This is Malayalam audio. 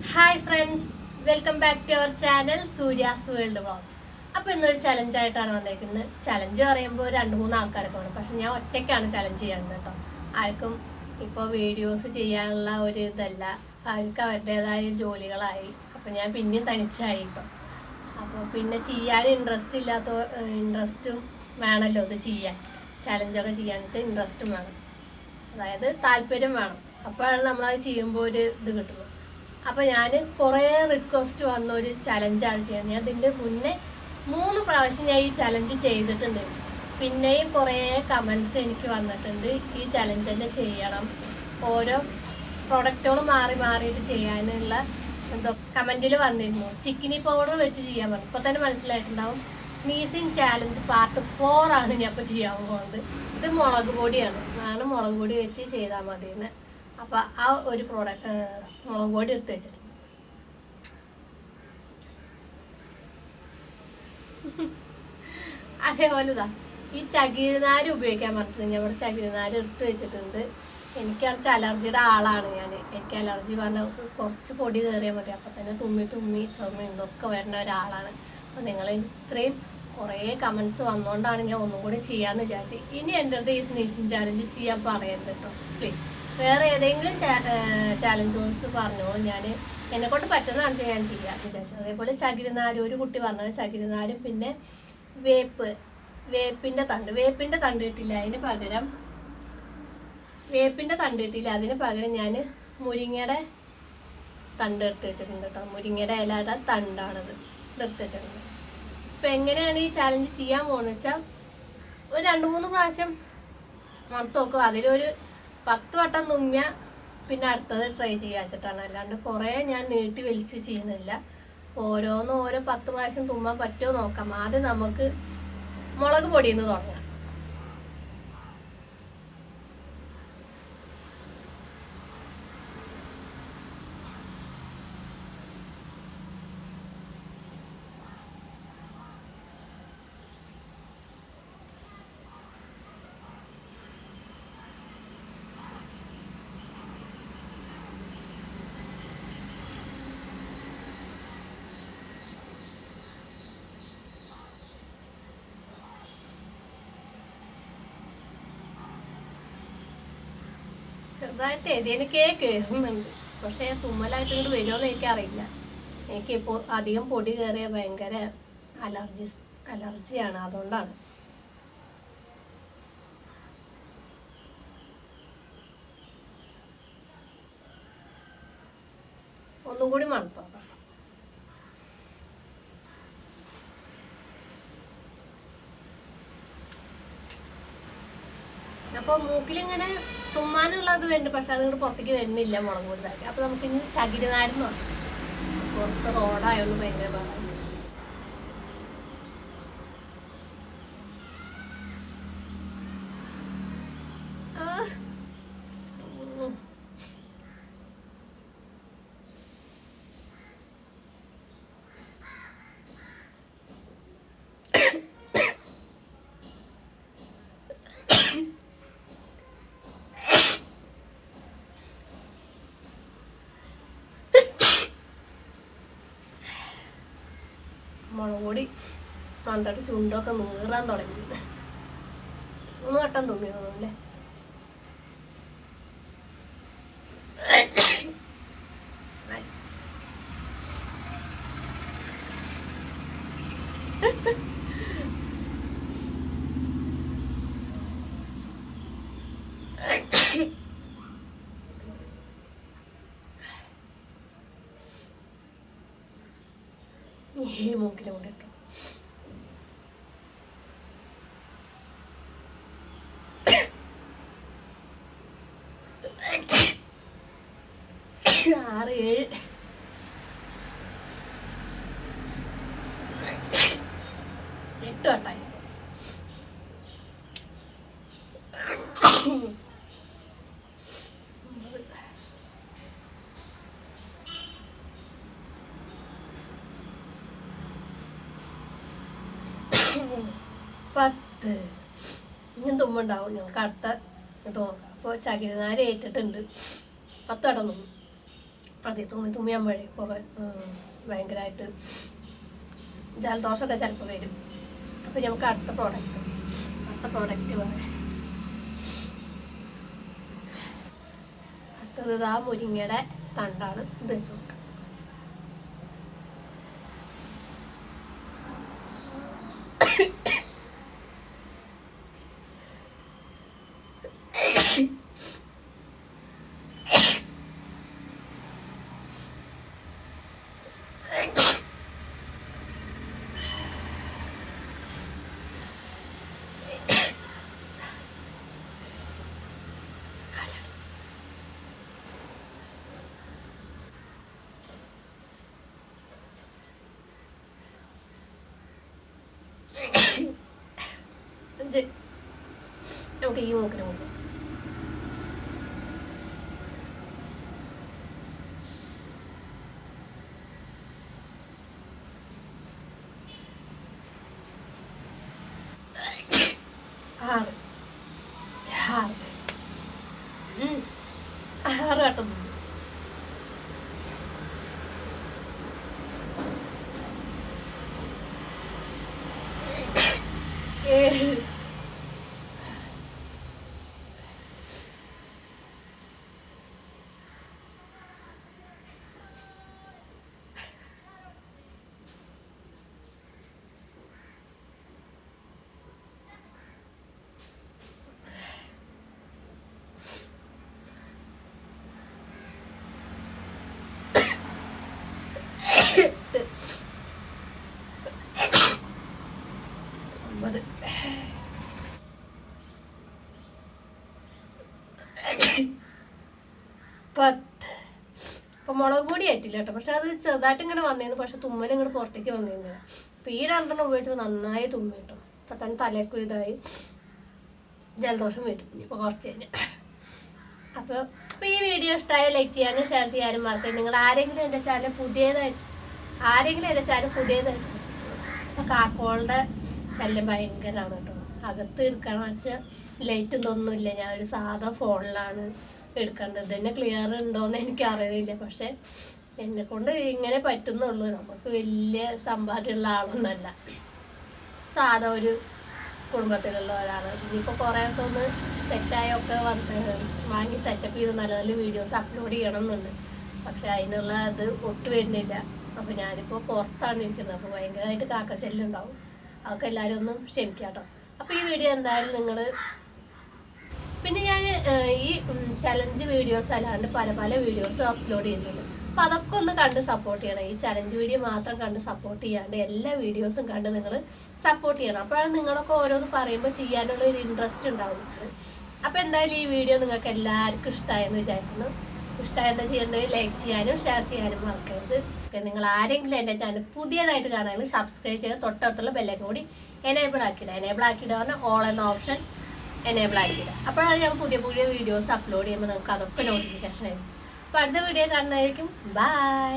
Hi friends, welcome back to our channel Surya's World Vlogs. അപ്പോൾ ഇന്നൊരു ചലഞ്ച് ആയിട്ടാണ് വന്നേക്കുന്നത്. ചലഞ്ച് പറയുമ്പോൾ 2-3 ആൾക്കാരൊക്കെ വേണം. പക്ഷെ ഞാൻ ഒറ്റയ്ക്കാണ് ചലഞ്ച് ചെയ്യുന്നത് കേട്ടോ. ആർക്കും ഇപ്പോൾ വീഡിയോസ് ചെയ്യാനുള്ള ഒരു ഇതല്ല. അവർക്ക് അവരുടേതായ ജോലികളായി. അപ്പോൾ ഞാൻ പിന്നെയും തനിച്ചായി കേട്ടോ. അപ്പോൾ പിന്നെ ചെയ്യാൻ ഇൻട്രസ്റ്റും വേണമല്ലോ ഇത് ചെയ്യാൻ. ചലഞ്ചൊക്കെ ചെയ്യാന്ന് വെച്ചാൽ ഇൻട്രസ്റ്റും വേണം. അതായത് താല്പര്യം വേണം. അപ്പോഴാണ് നമ്മളത് ചെയ്യുമ്പോൾ ഒരു ഇത് കിട്ടുന്നത്. അപ്പോൾ ഞാൻ കുറേ റിക്വസ്റ്റ് വന്ന ഒരു ചലഞ്ചാണ് ചെയ്യുന്നത്. ഞാൻ ഇതിൻ്റെ മുന്നേ 3 പ്രാവശ്യം ഞാൻ ഈ ചലഞ്ച് ചെയ്തിട്ടുണ്ട്. പിന്നെയും കുറേ കമൻസ് എനിക്ക് വന്നിട്ടുണ്ട്, ഈ ചലഞ്ച് തന്നെ ചെയ്യണം, ഓരോ പ്രൊഡക്റ്റുകൾ മാറിയിട്ട് ചെയ്യാനുള്ള എന്തോ കമൻറ്റിൽ വന്നിരുന്നു. ചിക്കനി പൗഡർ വെച്ച് ചെയ്യാൻ പറഞ്ഞു. ഇപ്പോൾ തന്നെ മനസ്സിലായിട്ടുണ്ടാവും. സ്നീസിങ് ചാലഞ്ച് പാർട്ട് 4 ആണ് ഞാൻ ഇപ്പോൾ ചെയ്യാൻ പോകുന്നത്. ഇത് മുളക് പൊടിയാണ്. മുളക് പൊടി വെച്ച് ചെയ്താൽ മതിയെന്ന്. അപ്പോൾ ആ ഒരു മുളക് പൊടി എടുത്ത് വെച്ചിട്ടുണ്ട്. അതേപോലെ ഈ ചകിരിനാര് ഉപയോഗിക്കാൻ പറഞ്ഞിട്ടുണ്ട്. ഞാൻ ഇവിടെ ചകിരിനാര് എടുത്ത് വെച്ചിട്ടുണ്ട്. എനിക്കാണെന്ന് അലർജിയുടെ ആളാണ് ഞാൻ. എനിക്ക് അലർജി പറഞ്ഞാൽ കുറച്ച് പൊടി കയറിയാൽ മതി, അപ്പം തന്നെ തുമ്മി ചുമ ഇതൊക്കെ വരുന്ന ഒരാളാണ്. അപ്പോൾ നിങ്ങൾ ഇത്രയും കുറേ കമൻസ് വന്നുകൊണ്ടാണ് ഞാൻ ഒന്നും കൂടി ചെയ്യാമെന്ന് വിചാരിച്ചു. ഇനി എൻ്റെ അടുത്ത് ഈ സ്നീസിങ് ചാലഞ്ച് ചെയ്യാൻ പറയരുത് കേട്ടോ പ്ലീസ്. വേറെ ഏതെങ്കിലും ചാലഞ്ചസ് പറഞ്ഞോളൂ, ഞാൻ എന്നെക്കൊണ്ട് പറ്റുന്നതാണ് ഞാൻ ചെയ്യാമെന്ന് വിചാരിച്ചത്. അതേപോലെ ചകിരിനാര്, ഒരു കുട്ടി പറഞ്ഞത് ചകിരിനാരും പിന്നെ വേപ്പിൻ്റെ തണ്ട് കിട്ടില്ല, അതിന് പകരം ഞാൻ മുരിങ്ങയുടെ തണ്ട് എടുത്ത് വെച്ചിട്ടുണ്ട് കേട്ടോ. മുരിങ്ങയുടെ ഇലയുടെ തണ്ടാണത് എടുത്ത് വെച്ചിട്ടുണ്ട്. ഇപ്പം എങ്ങനെയാണ് ഈ ചാലഞ്ച് ചെയ്യാൻ പോകുന്നത് വെച്ചാൽ, ഒരു 2-3 പ്രാവശ്യം മണത്ത് നോക്കും. അതിലൊരു 10 വട്ടം തുമ്മിയ പിന്നെ അടുത്തത് ട്രൈ ചെയ്യാൻ വെച്ചിട്ടാണ്. അല്ലാണ്ട് കുറേ ഞാൻ നീട്ടി വലിച്ച് ചെയ്യുന്നില്ല. ഓരോ 10 പ്രാവശ്യം തുമ്മാൻ പറ്റുമോ നോക്കാം. ആദ്യം നമുക്ക് മുളക് പൊടിയിൽ നിന്ന് തുടങ്ങാം. ചെറുതായിട്ട് എതിനൊക്കെ കയറുന്നുണ്ട്, പക്ഷേ തുമ്മലായിട്ട് ഇങ്ങോട്ട് വരുമോയെന്ന് എനിക്കറിയില്ല. എനിക്കിപ്പോൾ അധികം പൊടി കയറിയ ഭയങ്കര അലർജിയാണ്, അതുകൊണ്ടാണ്. ഒന്നും കൂടി മണത്തോ. അപ്പോൾ മൂക്കിലിങ്ങനെ തുമ്മാനുള്ളത് വരുന്നുണ്ട്, പക്ഷെ അതുകൊണ്ട് പുറത്തേക്ക് വരുന്നില്ല മുളക് പൊടി താക്കി. അപ്പോൾ നമുക്ക് ഇനി ചകിരിനാരെന്ന് പറഞ്ഞു. പുറത്ത് റോഡായതുകൊണ്ട് ഭയങ്കര ഭാഗം. മുളക് പൊടി മന്ത്രിട്ട് ചുണ്ടൊക്കെ നീറാൻ തുടങ്ങി. 3 വട്ടം തുമ്മി തോന്നുന്നല്ലേ. മൂക്കിന് കൂടെ ഇട്ടു. ആറ് 7 8 വട്ടായി. പത്ത് ഇനി തുമ്മുണ്ടാവും. ഞങ്ങൾക്ക് അടുത്ത തോന്നും. അപ്പോൾ ചകിരിനാര് ഏറ്റിട്ടുണ്ട്. 10 വട്ടം തുമ്മും. അതെ തുമ്മിയാൻ വഴി കുറെ ഭയങ്കരമായിട്ട് ജലദോഷമൊക്കെ ചിലപ്പോൾ വരും. അപ്പം നമുക്ക് അടുത്ത പ്രോഡക്റ്റ് പറയാം. അടുത്തത് ആ മുരിങ്ങയുടെ തണ്ടാണ്. ഇത് വെച്ച് നോക്കാം. നമുക്ക് ഈ മൂക്കിന് കൊടുക്കാം. ആറ് വട്ടം ഏഴ് ഒമ്പത് 10. അപ്പം മുളക് പൊടി ആയിട്ടില്ല കേട്ടോ. പക്ഷെ അത് ചെറുതായിട്ട് ഇങ്ങനെ വന്നിരുന്നു. പക്ഷെ തുമ്മൽ ഇങ്ങോട്ട് പുറത്തേക്ക് വന്നിരുന്നില്ല. അപ്പം ഈ 2 ഉപയോഗിച്ചപ്പോൾ നന്നായി തുമ്മി കേട്ടോ. അപ്പം തന്നെ തലയ്ക്ക് ഇതായി ജലദോഷം വരും ഇപ്പോൾ കുറച്ച് കഴിഞ്ഞാൽ. അപ്പോൾ ഈ വീഡിയോ ഇഷ്ടമായ ലൈക്ക് ചെയ്യാനും ഷെയർ ചെയ്യാനും മറക്കരുത്. നിങ്ങൾ ആരെങ്കിലും എൻ്റെ ചാനൽ പുതിയതായിട്ട് അപ്പോൾ കാക്കോളുടെ ശല്യം ഭയങ്കരമാണ് കേട്ടോ. അകത്ത് എടുക്കണം വെച്ചാൽ ലൈറ്റും ഇതൊന്നുമില്ല. ഞാനൊരു സാധാ ഫോണിലാണ് എടുക്കേണ്ടത്. തന്നെ ക്ലിയർ ഉണ്ടോയെന്ന് എനിക്കറിയില്ല. പക്ഷെ എന്നെ കൊണ്ട് ഇങ്ങനെ പറ്റുന്നുള്ളൂ. നമുക്ക് വലിയ സമ്പാദ്യമുള്ള ആളൊന്നുമല്ല, സാധാ ഒരു കുടുംബത്തിലുള്ള ഒരാളാണ്. ഇനിയിപ്പോൾ കുറേയൊക്കെ ഒന്ന് സെറ്റായൊക്കെ വാങ്ങി സെറ്റപ്പ് ചെയ്ത് നല്ല നല്ല വീഡിയോസ് അപ്ലോഡ് ചെയ്യണമെന്നുണ്ട്. പക്ഷെ അതിനുള്ള അത് ഒത്തു വരുന്നില്ല. അപ്പോൾ ഞാനിപ്പോൾ പുറത്താണ് ഇരിക്കുന്നത്. അപ്പോൾ ഭയങ്കരമായിട്ട് കാക്കശല്യം ഉണ്ടാവും. അതൊക്കെ എല്ലാവരും ഒന്നും ക്ഷമിക്കാം കേട്ടോ. അപ്പോൾ ഈ വീഡിയോ എന്തായാലും നിങ്ങൾ പിന്നെ ഞാൻ ഈ ചലഞ്ച് വീഡിയോസ് അല്ലാണ്ട് പല വീഡിയോസ് അപ്ലോഡ് ചെയ്യുന്നുണ്ട്. അപ്പോൾ അതൊക്കെ ഒന്ന് കണ്ട് സപ്പോർട്ട് ചെയ്യണം. ഈ ചലഞ്ച് വീഡിയോ മാത്രം കണ്ട് സപ്പോർട്ട് ചെയ്യാണ്ട് എല്ലാ വീഡിയോസും കണ്ട് നിങ്ങൾ സപ്പോർട്ട് ചെയ്യണം. അപ്പോഴാണ് നിങ്ങളൊക്കെ ഓരോന്ന് പറയുമ്പോൾ ചെയ്യാനുള്ള ഒരു ഇൻട്രസ്റ്റ് ഉണ്ടാവും. അപ്പോൾ എന്തായാലും ഈ വീഡിയോ നിങ്ങൾക്ക് എല്ലാവർക്കും ഇഷ്ടമായെന്ന് വിചാരിക്കുന്നു. ഇഷ്ടമായെന്താ ചെയ്യേണ്ടത്? ലൈക്ക് ചെയ്യാനും ഷെയർ ചെയ്യാനും മറക്കരുത്. നിങ്ങൾ ആരെങ്കിലും എൻ്റെ ചാനൽ പുതിയതായിട്ട് കാണുകയാണെങ്കിൽ സബ്സ്ക്രൈബ് ചെയ്ത് തൊട്ടടുത്തുള്ള ബെല്ലൈക്കൺ കൂടി എനേബിൾ ആക്കിയിടുക പറഞ്ഞാൽ ഓൾ എന്ന ഓപ്ഷൻ എനേബിൾ ആക്കിയിടുക. അപ്പോഴാണ് ഞാൻ പുതിയ വീഡിയോസ് അപ്ലോഡ് ചെയ്യുമ്പോൾ നിങ്ങൾക്ക് അതൊക്കെ നോട്ടിഫിക്കേഷൻ ആയിരിക്കും. അപ്പോൾ അടുത്ത വീഡിയോ കാണുന്നതായിരിക്കും. ബൈ.